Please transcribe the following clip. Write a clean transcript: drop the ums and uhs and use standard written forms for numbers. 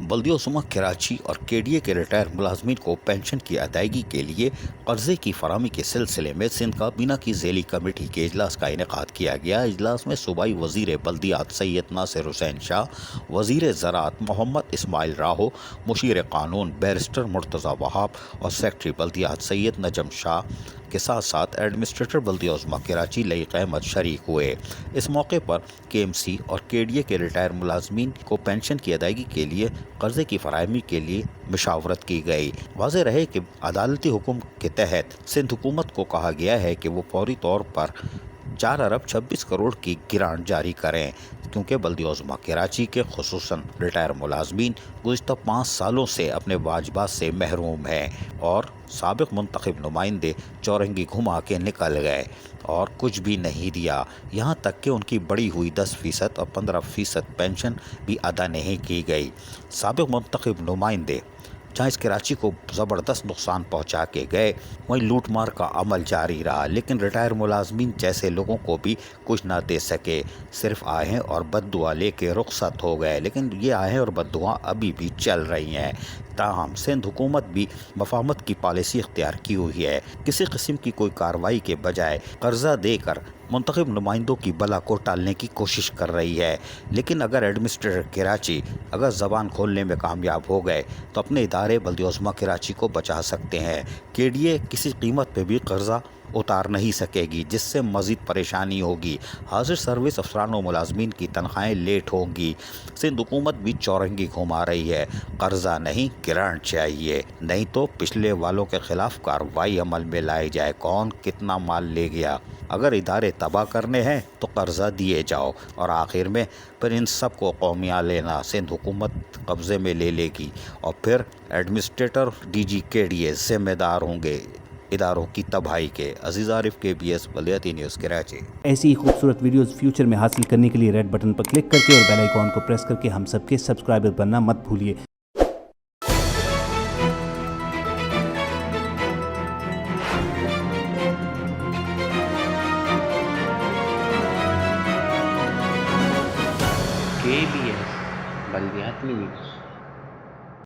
بلدیہ کراچی اور KDA کے ریٹائر ملازمین کو پینشن کی ادائیگی کے لیے قرضے کی فراہمی کے سلسلے میں سندھ کابینہ کی ذیلی کمیٹی کے اجلاس کا انعقاد کیا گیا۔ اجلاس میں صوبائی وزیر بلدیات سید ناصر حسین شاہ، وزیر زراعت محمد اسماعیل راہو، مشیر قانون بیرسٹر مرتضی وہاب اور سیکرٹری بلدیات سید نجم شاہ کے ساتھ ساتھ ایڈمنسٹریٹر بلدیہ عظمیٰ کراچی لئیق احمد شریک ہوئے۔ اس موقع پر KMC اور KDA کے ریٹائر ملازمین کو پینشن کی ادائیگی کے لیے قرضے کی فراہمی کے لیے مشاورت کی گئی۔ واضح رہے کہ عدالتی حکم کے تحت سندھ حکومت کو کہا گیا ہے کہ وہ فوری طور پر 4 ارب 26 کروڑ کی گرانٹ جاری کریں، کیونکہ بلدیہ عظمیٰ کراچی کے خصوصاً ریٹائر ملازمین گزشتہ 5 سالوں سے اپنے واجبات سے محروم ہیں اور سابق منتخب نمائندے چورنگی گھما کے نکل گئے اور کچھ بھی نہیں دیا، یہاں تک کہ ان کی بڑھی ہوئی 10% اور 15% پینشن بھی ادا نہیں کی گئی۔ سابق منتخب نمائندے جہاں اس کراچی کو زبردست نقصان پہنچا کے گئے، وہیں لوٹ مار کا عمل جاری رہا، لیکن ریٹائر ملازمین جیسے لوگوں کو بھی کچھ نہ دے سکے، صرف آہیں اور بد دعا لے کے رخصت ہو گئے۔ لیکن یہ آہیں اور بد دعا ابھی بھی چل رہی ہیں۔ تاہم سندھ حکومت بھی مفاہمت کی پالیسی اختیار کی ہوئی ہے، کسی قسم کی کوئی کارروائی کے بجائے قرضہ دے کر منتخب نمائندوں کی بلا کو ٹالنے کی کوشش کر رہی ہے۔ لیکن اگر ایڈمنسٹریٹر کراچی اگر زبان کھولنے میں کامیاب ہو گئے تو اپنے ادارے بلدیہ عظمیٰ کراچی کو بچا سکتے ہیں۔ KDA کسی قیمت پہ بھی قرضہ اتار نہیں سکے گی، جس سے مزید پریشانی ہوگی۔ حاضر سروس افسران و ملازمین کی تنخواہیں لیٹ ہوں گی۔ سندھ حکومت بھی چورنگی گھما رہی ہے، قرضہ نہیں گرانٹ چاہیے، نہیں تو پچھلے والوں کے خلاف کارروائی عمل میں لائی جائے۔ کون کتنا مال لے گیا؟ اگر ادارے تباہ کرنے ہیں تو قرضہ دیے جاؤ، اور آخر میں پھر ان سب کو قومیاں لینا سندھ حکومت قبضے میں لے لے گی، اور پھر ایڈمنسٹریٹر DG KDA ذمہ دار ہوں گے اداروں کی تباہی کے۔ عزیز عارف، KBS بلدیاتی نیوز کراچی۔ ایسی ہی خوبصورت ویڈیوز فیوچر میں حاصل کرنے کے لیے ریڈ بٹن پر کلک کر کے اور بیل آئیکن کو پریس کر کے ہم سب کے سبسکرائبر بننا مت بھولیے۔ KBS بلدیاتی نیوز۔